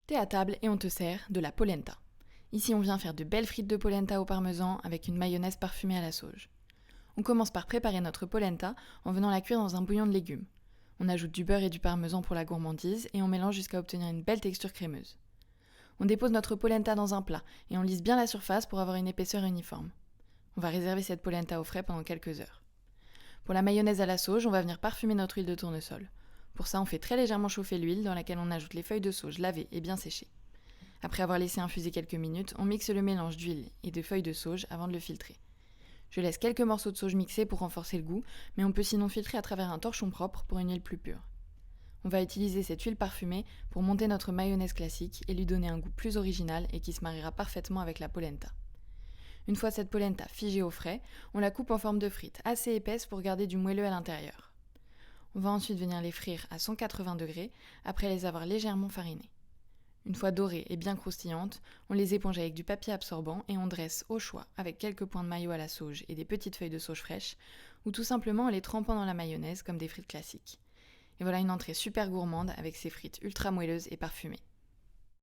T'es à table et on te sert de la polenta. Ici on vient faire de belles frites de polenta au parmesan avec une mayonnaise parfumée à la sauge. On commence par préparer notre polenta en venant la cuire dans un bouillon de légumes. On ajoute du beurre et du parmesan pour la gourmandise et on mélange jusqu'à obtenir une belle texture crémeuse. On dépose notre polenta dans un plat et on lisse bien la surface pour avoir une épaisseur uniforme. On va réserver cette polenta au frais pendant quelques heures. Pour la mayonnaise à la sauge, on va venir parfumer notre huile de tournesol. Pour ça, on fait très légèrement chauffer l'huile dans laquelle on ajoute les feuilles de sauge lavées et bien séchées. Après avoir laissé infuser quelques minutes, on mixe le mélange d'huile et de feuilles de sauge avant de le filtrer. Je laisse quelques morceaux de sauge mixés pour renforcer le goût, mais on peut sinon filtrer à travers un torchon propre pour une huile plus pure. On va utiliser cette huile parfumée pour monter notre mayonnaise classique et lui donner un goût plus original et qui se mariera parfaitement avec la polenta. Une fois cette polenta figée au frais, on la coupe en forme de frites, assez épaisse pour garder du moelleux à l'intérieur. On va ensuite venir les frire à 180 degrés après les avoir légèrement farinées. Une fois dorées et bien croustillantes, on les éponge avec du papier absorbant et on dresse au choix avec quelques points de mayo à la sauge et des petites feuilles de sauge fraîches, ou tout simplement en les trempant dans la mayonnaise comme des frites classiques. Et voilà une entrée super gourmande avec ces frites ultra moelleuses et parfumées.